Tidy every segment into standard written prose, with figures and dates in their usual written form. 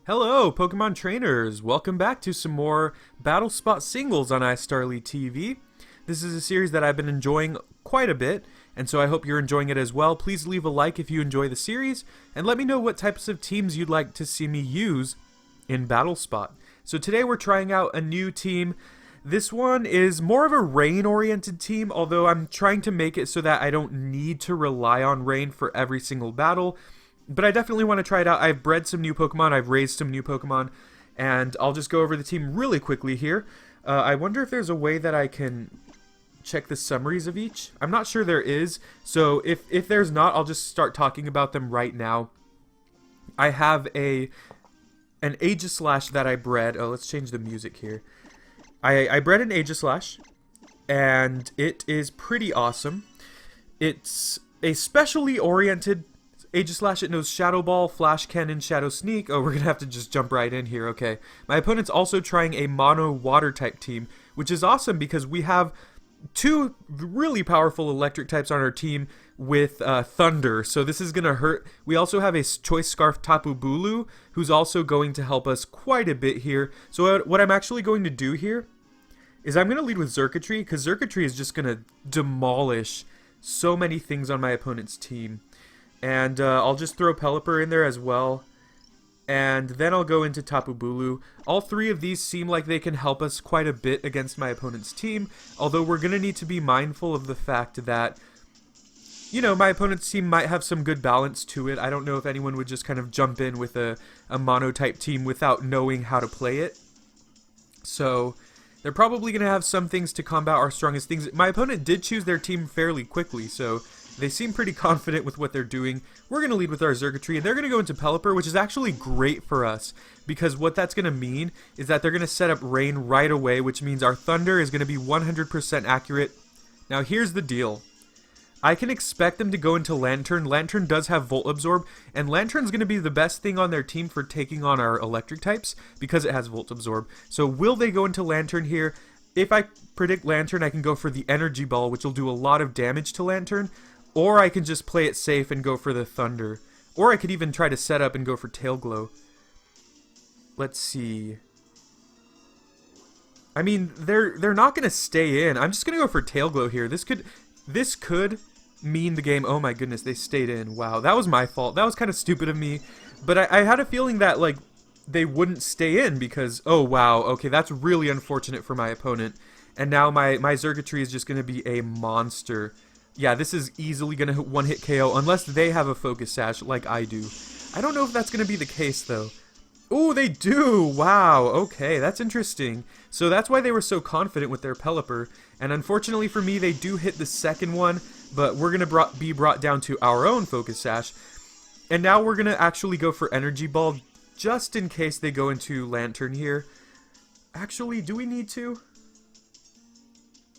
Hello, Pokemon trainers! Welcome back to some more Battle Spot singles on iStarly TV. This is a series that I've been enjoying quite a bit, and so I hope you're enjoying it as well. Please leave a like if you enjoy the series, and let me know what types of teams you'd like to see me use in Battle Spot. So today we're trying out a new team. This one is more of a rain-oriented team, although I'm trying to make it so that I don't need to rely on rain for every single battle. But I definitely want to try it out. I've bred some new Pokemon, I've raised some new Pokemon, and I'll just go over the team really quickly here. I wonder if there's a way that I can check the summaries of each. I'm not sure there is, so if there's not, I'll just start talking about them right now. I have an Aegislash that I bred. Oh, let's change the music here. I bred an Aegislash, and it is pretty awesome. It's a specially oriented Aegislash. It knows Shadow Ball, Flash Cannon, Shadow Sneak. Oh, we're gonna have to just jump right in here. Okay. My opponent's also trying a mono water type team, which is awesome because we have two really powerful electric types on our team with Thunder, so this is gonna hurt. We also have a Choice Scarf Tapu Bulu, who's also going to help us quite a bit here. So what I'm actually going to do here is I'm gonna lead with Xurkitree, because Xurkitree is just gonna demolish so many things on my opponent's team. And I'll just throw Pelipper in there as well. And then I'll go into Tapu Bulu. All three of these seem like they can help us quite a bit against my opponent's team. Although we're going to need to be mindful of the fact that, you know, my opponent's team might have some good balance to it. I don't know if anyone would just kind of jump in with a mono-type team without knowing how to play it. So they're probably going to have some things to combat our strongest things. My opponent did choose their team fairly quickly, so they seem pretty confident with what they're doing. We're going to lead with our Xurkitree, and they're going to go into Pelipper, which is actually great for us, because what that's going to mean is that they're going to set up Rain right away, which means our Thunder is going to be 100% accurate. Now, here's the deal. I can expect them to go into Lantern. Lantern does have Volt Absorb, and Lantern's going to be the best thing on their team for taking on our electric types, because it has Volt Absorb. So will they go into Lantern here? If I predict Lantern, I can go for the Energy Ball, which will do a lot of damage to Lantern. Or I can just play it safe and go for the Thunder. Or I could even try to set up and go for Tail Glow. Let's see. I mean, they're not going to stay in. I'm just going to go for Tail Glow here. This could mean the game. Oh my goodness, they stayed in. Wow, that was my fault. That was kind of stupid of me. But I had a feeling that, like, they wouldn't stay in because, oh wow, okay, that's really unfortunate for my opponent. And now my Xurkitree is just going to be a monster. Yeah, this is easily going to one-hit KO unless they have a Focus Sash like I do. I don't know if that's going to be the case, though. Ooh, they do! Wow, okay, that's interesting. So that's why they were so confident with their Pelipper. And unfortunately for me, they do hit the second one, but we're going to be brought down to our own Focus Sash. And now we're going to actually go for Energy Ball just in case they go into Lantern here. Actually, do we need to?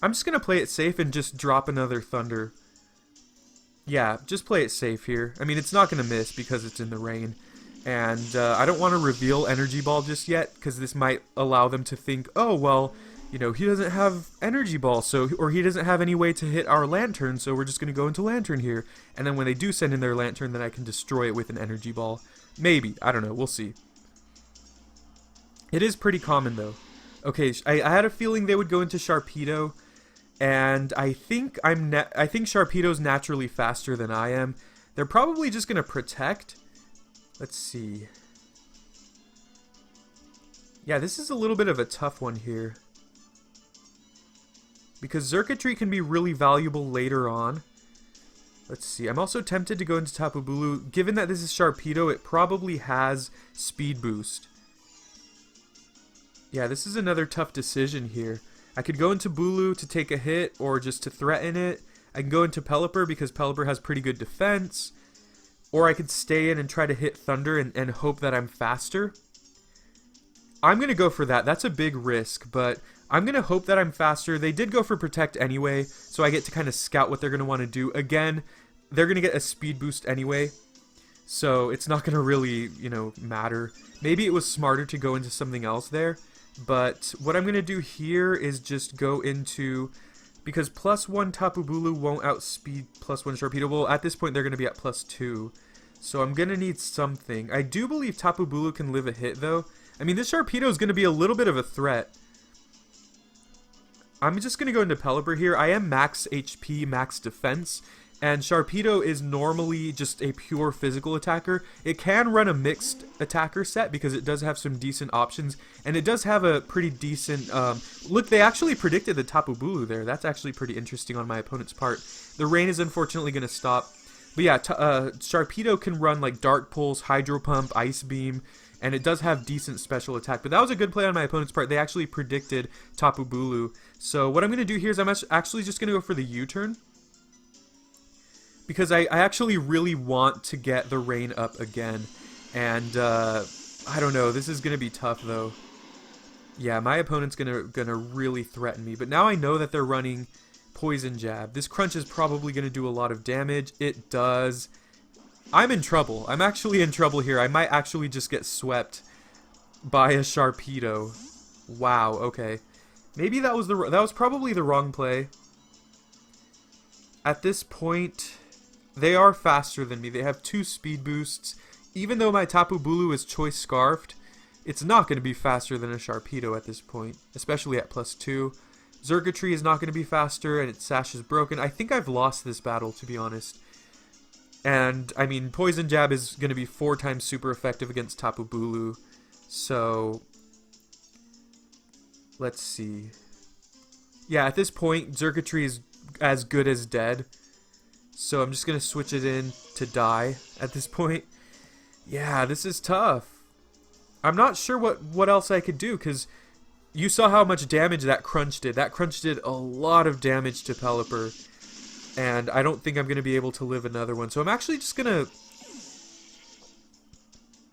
I'm just going to play it safe and just drop another Thunder. Yeah, just play it safe here. I mean, it's not going to miss because it's in the rain. And I don't want to reveal Energy Ball just yet, because this might allow them to think, oh, well, you know, he doesn't have Energy Ball, or he doesn't have any way to hit our Lantern, so we're just going to go into Lantern here. And then when they do send in their Lantern, then I can destroy it with an Energy Ball. Maybe. I don't know. We'll see. It is pretty common, though. Okay, I had a feeling they would go into Sharpedo. And I think Sharpedo's naturally faster than I am. They're probably just going to protect. Let's see. Yeah, this is a little bit of a tough one here. Because Xurkitree can be really valuable later on. Let's see. I'm also tempted to go into Tapu Bulu. Given that this is Sharpedo, it probably has Speed Boost. Yeah, this is another tough decision here. I could go into Bulu to take a hit or just to threaten it. I can go into Pelipper because Pelipper has pretty good defense. Or I could stay in and try to hit Thunder and hope that I'm faster. I'm going to go for that. That's a big risk, but I'm going to hope that I'm faster. They did go for Protect anyway, so I get to kind of scout what they're going to want to do. Again, they're going to get a speed boost anyway, so it's not going to really, you know, matter. Maybe it was smarter to go into something else there. But what I'm going to do here is just go into, because +1 Tapu Bulu won't outspeed +1 Sharpedo. Well, at this point they're going to be at +2. So I'm going to need something. I do believe Tapu Bulu can live a hit, though. I mean, this Sharpedo is going to be a little bit of a threat. I'm just going to go into Pelipper here. I am max HP, max defense. And Sharpedo is normally just a pure physical attacker. It can run a mixed attacker set because it does have some decent options. And it does have a pretty decent... look, they actually predicted the Tapu Bulu there. That's actually pretty interesting on my opponent's part. The rain is unfortunately going to stop. But yeah, Sharpedo can run like Dark Pulse, Hydro Pump, Ice Beam. And it does have decent special attack. But that was a good play on my opponent's part. They actually predicted Tapu Bulu. So what I'm going to do here is I'm actually just going to go for the U-turn. Because I actually really want to get the rain up again. And, I don't know. This is going to be tough, though. Yeah, my opponent's gonna really threaten me. But now I know that they're running Poison Jab. This Crunch is probably going to do a lot of damage. It does. I'm in trouble. I'm actually in trouble here. I might actually just get swept by a Sharpedo. Wow, okay. Maybe that was probably the wrong play. At this point... They are faster than me. They have 2 speed boosts. Even though my Tapu Bulu is Choice Scarfed, it's not going to be faster than a Sharpedo at this point, especially at +2. Xurkitree is not going to be faster, and its Sash is broken. I think I've lost this battle, to be honest. And, I mean, Poison Jab is going to be 4 times super effective against Tapu Bulu. So, let's see. Yeah, at this point, Xurkitree is as good as dead. So I'm just going to switch it in to die at this point. Yeah, this is tough. I'm not sure what else I could do, because you saw how much damage that Crunch did. That Crunch did a lot of damage to Pelipper, and I don't think I'm going to be able to live another one. So I'm actually just going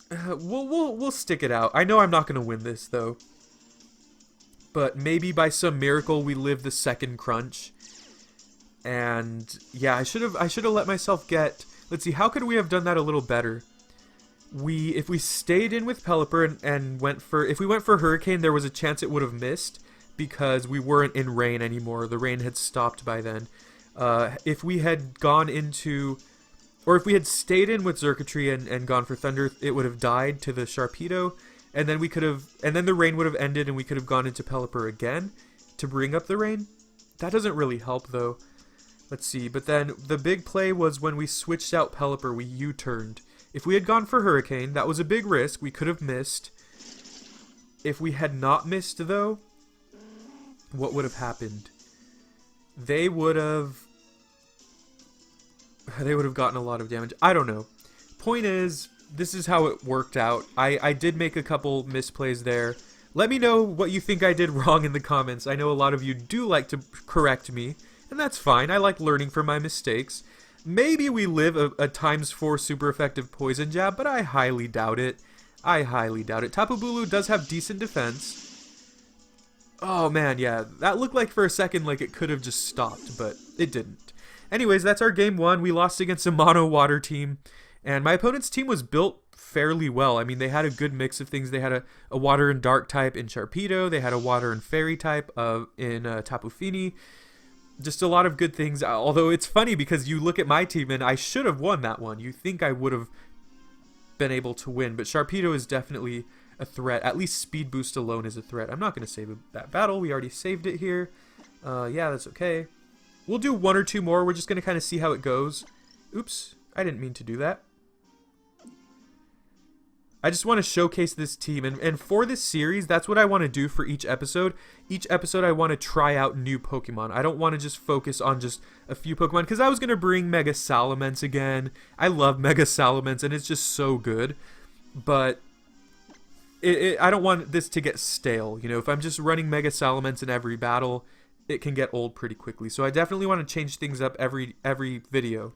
to... We'll stick it out. I know I'm not going to win this, though. But maybe by some miracle we live the second Crunch. And yeah, I should have let myself get... Let's see, how could we have done that a little better? If we stayed in with Pelipper and went for... If we went for Hurricane, there was a chance it would have missed because we weren't in rain anymore. The rain had stopped by then. If we had gone into... Or if we had stayed in with Xurkitree and gone for Thunder, it would have died to the Sharpedo. And then we could have... And then the rain would have ended and we could have gone into Pelipper again to bring up the rain. That doesn't really help, though. Let's see, but then the big play was when we switched out Pelipper, we U-turned. If we had gone for Hurricane, that was a big risk. We could have missed. If we had not missed, though, what would have happened? They would have gotten a lot of damage. I don't know. Point is, this is how it worked out. I did make a couple misplays there. Let me know what you think I did wrong in the comments. I know a lot of you do like to correct me. And that's fine. I like learning from my mistakes. Maybe we live a ×4 super effective Poison Jab, but I highly doubt it. I highly doubt it. Tapu Bulu does have decent defense. Oh man, yeah. That looked like for a second like it could have just stopped, but it didn't. Anyways, that's our game 1. We lost against a mono water team. And my opponent's team was built fairly well. I mean, they had a good mix of things. They had a water and dark type in Sharpedo. They had a water and fairy type in Tapu Fini. Just a lot of good things, although it's funny because you look at my team and I should have won that one. You think I would have been able to win, but Sharpedo is definitely a threat. At least speed boost alone is a threat. I'm not going to save that battle. We already saved it here. Yeah, that's okay. We'll do 1 or 2 more. We're just going to kind of see how it goes. Oops, I didn't mean to do that. I just want to showcase this team, and for this series, that's what I want to do for each episode. Each episode, I want to try out new Pokemon. I don't want to just focus on just a few Pokemon, because I was going to bring Mega Salamence again. I love Mega Salamence, and it's just so good, but I don't want this to get stale. You know, if I'm just running Mega Salamence in every battle, it can get old pretty quickly. So I definitely want to change things up every video.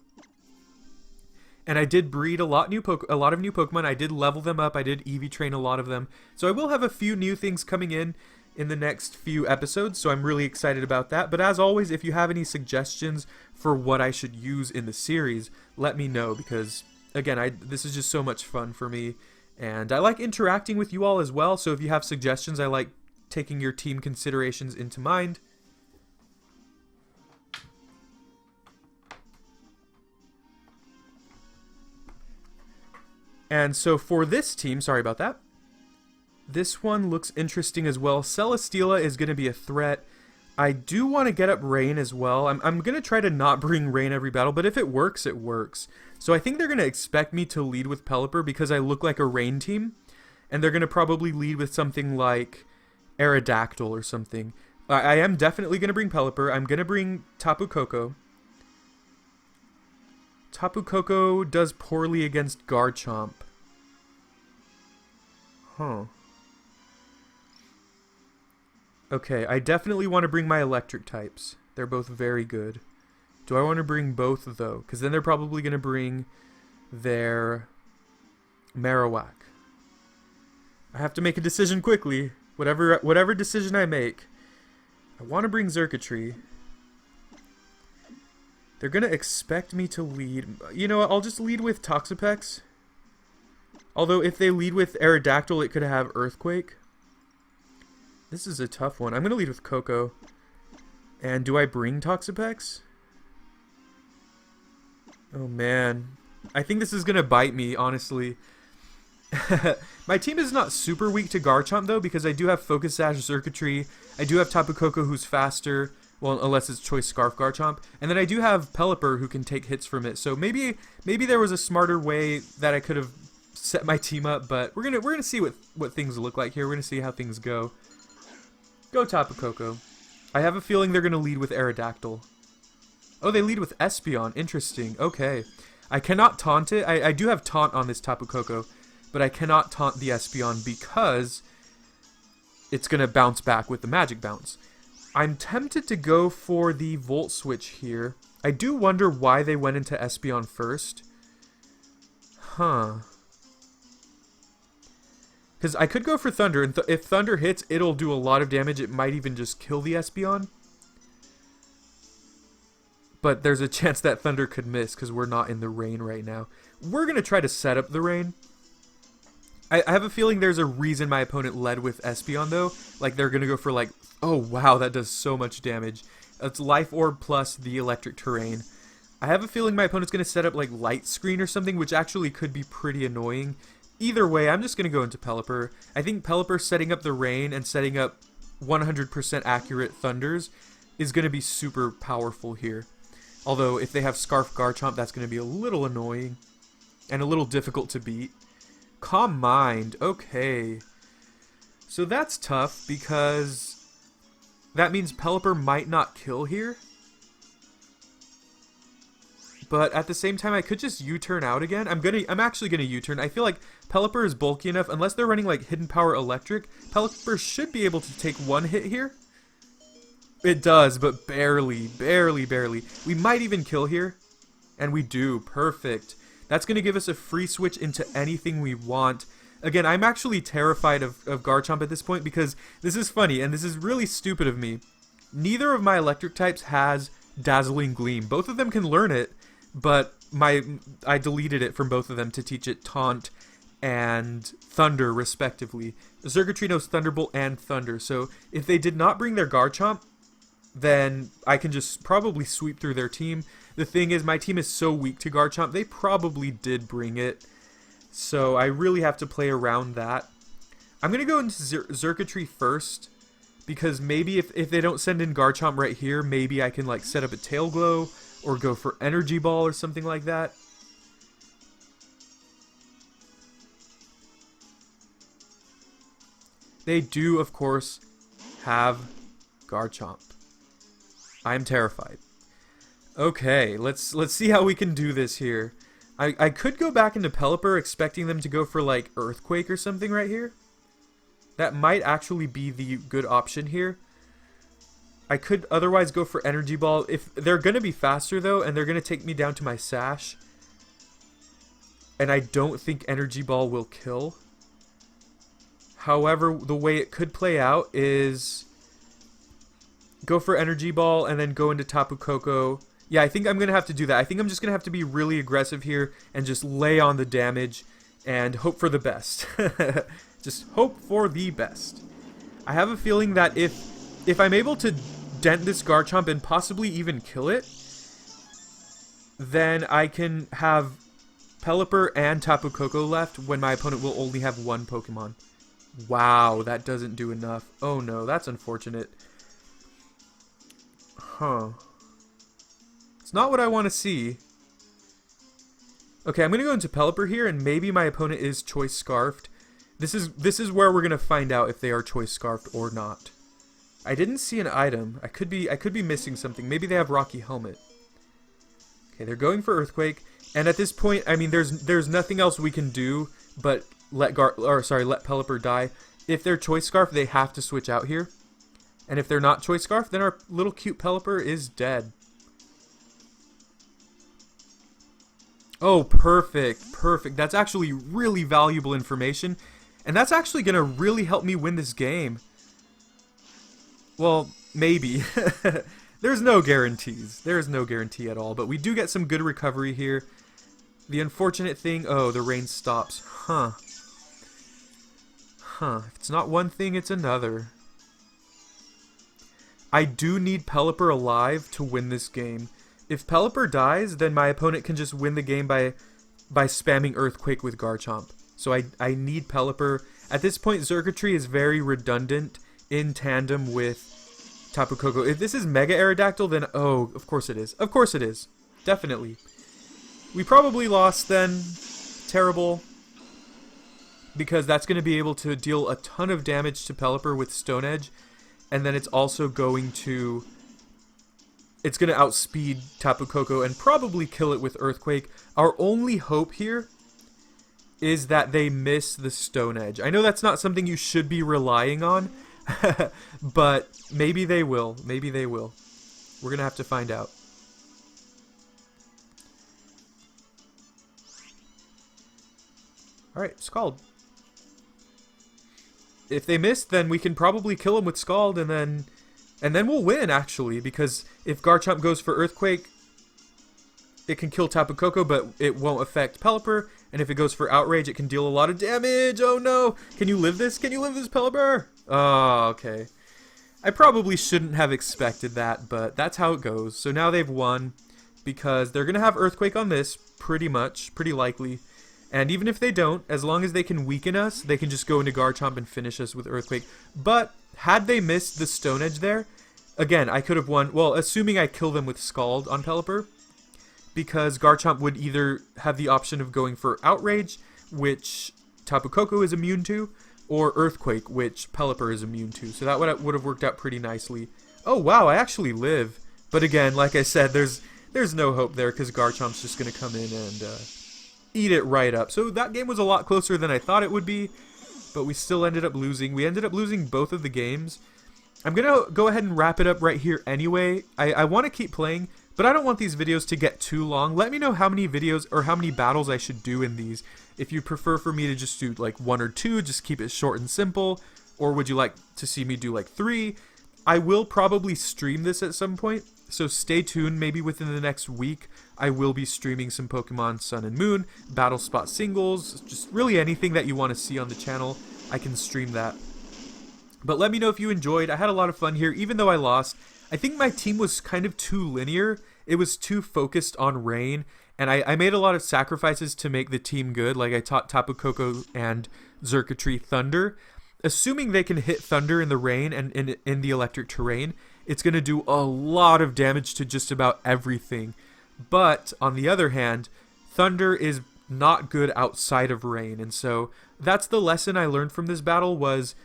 And I did breed a lot of new Pokemon. I did level them up. I did EV train a lot of them. So I will have a few new things coming in the next few episodes. So I'm really excited about that. But as always, if you have any suggestions for what I should use in the series, let me know. Because, again, this is just so much fun for me. And I like interacting with you all as well. So if you have suggestions, I like taking your team considerations into mind. And so for this team, sorry about that. This one looks interesting as well. Celesteela is going to be a threat. I do want to get up Rain as well. I'm going to try to not bring Rain every battle, but if it works, it works. So I think they're going to expect me to lead with Pelipper because I look like a Rain team. And they're going to probably lead with something like Aerodactyl or something. I am definitely going to bring Pelipper. I'm going to bring Tapu Koko. Tapu Koko does poorly against Garchomp. Huh. Okay, I definitely want to bring my electric types. They're both very good. Do I want to bring both, though? Because then they're probably going to bring their Marowak. I have to make a decision quickly. Whatever decision I make. I want to bring Xurkitree. They're going to expect me to lead. You know what? I'll just lead with Toxapex. Although if they lead with Aerodactyl, it could have Earthquake. This is a tough one. I'm going to lead with Koko. And do I bring Toxapex? Oh, man. I think this is going to bite me, honestly. My team is not super weak to Garchomp, though, because I do have Focus Sash, Xurkitree. I do have Tapu Koko, who's faster. Well, unless it's Choice Scarf Garchomp. And then I do have Pelipper, who can take hits from it. So maybe there was a smarter way that I could have set my team up. But we're gonna see what things look like here. We're gonna see how things go. Go Tapu Koko. I have a feeling they're going to lead with Aerodactyl. Oh, they lead with Espeon. Interesting. Okay. I cannot taunt it. I do have taunt on this Tapu Koko, but I cannot taunt the Espeon because it's going to bounce back with the Magic Bounce. I'm tempted to go for the Volt Switch here. I do wonder why they went into Espeon first. Huh. Because I could go for Thunder, and if Thunder hits, it'll do a lot of damage. It might even just kill the Espeon. But there's a chance that Thunder could miss because we're not in the rain right now. We're going to try to set up the rain. I have a feeling there's a reason my opponent led with Espeon, though. Like, they're going to go for, like, oh, wow, that does so much damage. It's Life Orb plus the Electric Terrain. I have a feeling my opponent's going to set up, like, Light Screen or something, which actually could be pretty annoying. Either way, I'm just going to go into Pelipper. I think Pelipper setting up the rain and setting up 100% accurate Thunders is going to be super powerful here. Although, if they have Scarf Garchomp, that's going to be a little annoying and a little difficult to beat. Calm Mind. Okay. So that's tough because that means Pelipper might not kill here. But at the same time, I could just U-turn out again. I'm actually gonna U-turn. I feel like Pelipper is bulky enough. Unless they're running like Hidden Power Electric, Pelipper should be able to take one hit here. It does, but barely, barely, barely. We might even kill here. And we do. Perfect. That's gonna give us a free switch into anything we want. Again, I'm actually terrified of Garchomp at this point because this is funny and this is really stupid of me. Neither of my electric types has Dazzling Gleam. Both of them can learn it. But I deleted it from both of them to teach it Taunt and Thunder, respectively. Xurkitree knows Thunderbolt and Thunder, so if they did not bring their Garchomp, then I can just probably sweep through their team. The thing is, my team is so weak to Garchomp, they probably did bring it, so I really have to play around that. I'm going to go into Xurkitree first, because maybe if they don't send in Garchomp right here, maybe I can like set up a Tail Glow, or go for Energy Ball or something like that. They do, of course, have Garchomp. I'm terrified. Okay, let's see how we can do this here. I could go back into Pelipper expecting them to go for like Earthquake or something right here. That might actually be the good option here. I could otherwise go for Energy Ball. If they're going to be faster, though, and they're going to take me down to my Sash. And I don't think Energy Ball will kill. However, the way it could play out is go for Energy Ball and then go into Tapu Koko. Yeah, I think I'm going to have to do that. I think I'm just going to have to be really aggressive here and just lay on the damage and hope for the best. Just hope for the best. I have a feeling that if I'm able to dent this Garchomp and possibly even kill it, then I can have Pelipper and Tapu Koko left when my opponent will only have one Pokemon. Wow, that doesn't do enough. Oh no, that's unfortunate. Huh. It's not what I want to see. Okay, I'm going to go into Pelipper here, and maybe my opponent is Choice Scarfed. This is where we're going to find out if they are Choice Scarfed or not. I didn't see an item. I could be missing something. Maybe they have Rocky Helmet. Okay, they're going for Earthquake, and at this point, I mean, there's nothing else we can do but let Pelipper die. If they're Choice Scarf, they have to switch out here. And if they're not Choice Scarf, then our little cute Pelipper is dead. Oh, perfect, perfect. That's actually really valuable information. And that's actually going to really help me win this game. Well, maybe. There's no guarantees. There is no guarantee at all. But we do get some good recovery here. The unfortunate thing... Oh, the rain stops. Huh. If it's not one thing, it's another. I do need Pelipper alive to win this game. If Pelipper dies, then my opponent can just win the game by spamming Earthquake with Garchomp. So I need Pelipper. At this point, Xurkitree is very redundant in tandem with Tapu Koko. If this is Mega Aerodactyl, then oh, of course it is. Of course it is. Definitely. We probably lost then. Terrible. Because that's going to be able to deal a ton of damage to Pelipper with Stone Edge. And then it's also going to... It's going to outspeed Tapu Koko and probably kill it with Earthquake. Our only hope here is that they miss the Stone Edge. I know that's not something you should be relying on, but maybe they will. Maybe they will. We're going to have to find out. Alright, Scald. If they miss, then we can probably kill him with Scald, and then we'll win, actually, because if Garchomp goes for Earthquake, it can kill Tapu Koko, but it won't affect Pelipper, and if it goes for Outrage, it can deal a lot of damage. Oh no! Can you live this? Can you live this, Pelipper? Oh, okay. I probably shouldn't have expected that, but that's how it goes. So now they've won, because they're going to have Earthquake on this, pretty likely. And even if they don't, as long as they can weaken us, they can just go into Garchomp and finish us with Earthquake. But had they missed the Stone Edge there, again, I could have won, well, assuming I kill them with Scald on Pelipper, because Garchomp would either have the option of going for Outrage, which Tapu Koko is immune to, or Earthquake, which Pelipper is immune to. So that would have worked out pretty nicely. Oh, wow, I actually live. But again, like I said, there's no hope there, because Garchomp's just going to come in and eat it right up. So that game was a lot closer than I thought it would be, but we still ended up losing. We ended up losing both of the games. I'm going to go ahead and wrap it up right here anyway. I want to keep playing, but I don't want these videos to get too long. Let me know how many videos or how many battles I should do in these. If you prefer for me to just do like 1 or 2, just keep it short and simple, or would you like to see me do like 3? I will probably stream this at some point, so stay tuned. Maybe within the next week, I will be streaming some Pokemon Sun and Moon, Battle Spot singles, just really anything that you want to see on the channel, I can stream that. But let me know if you enjoyed. I had a lot of fun here, even though I lost. I think my team was kind of too linear. It was too focused on Rain, and I made a lot of sacrifices to make the team good. Like I taught Tapu Koko and Xurkitree Thunder. Assuming they can hit Thunder in the Rain and in the electric terrain, it's going to do a lot of damage to just about everything. But, on the other hand, Thunder is not good outside of Rain. And so, that's the lesson I learned from this battle was,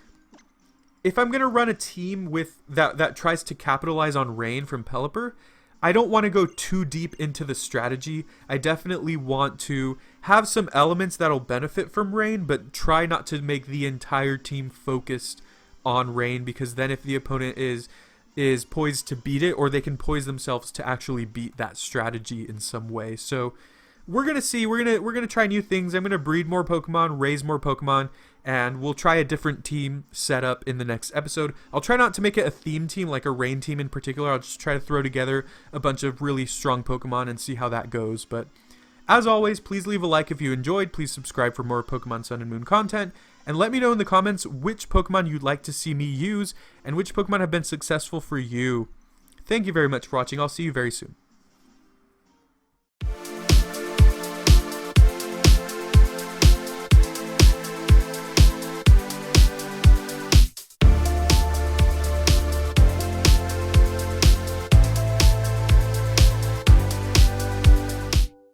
if I'm going to run a team with that tries to capitalize on Rain from Pelipper, I don't want to go too deep into the strategy. I definitely want to have some elements that'll benefit from Rain, but try not to make the entire team focused on Rain, because then if the opponent is poised to beat it, or they can poise themselves to actually beat that strategy in some way. So we're gonna see. We're gonna try new things. I'm gonna breed more Pokemon, raise more Pokemon, and we'll try a different team setup in the next episode. I'll try not to make it a theme team, like a Rain team in particular. I'll just try to throw together a bunch of really strong Pokemon and see how that goes. But as always, please leave a like if you enjoyed. Please subscribe for more Pokemon Sun and Moon content. And let me know in the comments which Pokemon you'd like to see me use and which Pokemon have been successful for you. Thank you very much for watching. I'll see you very soon.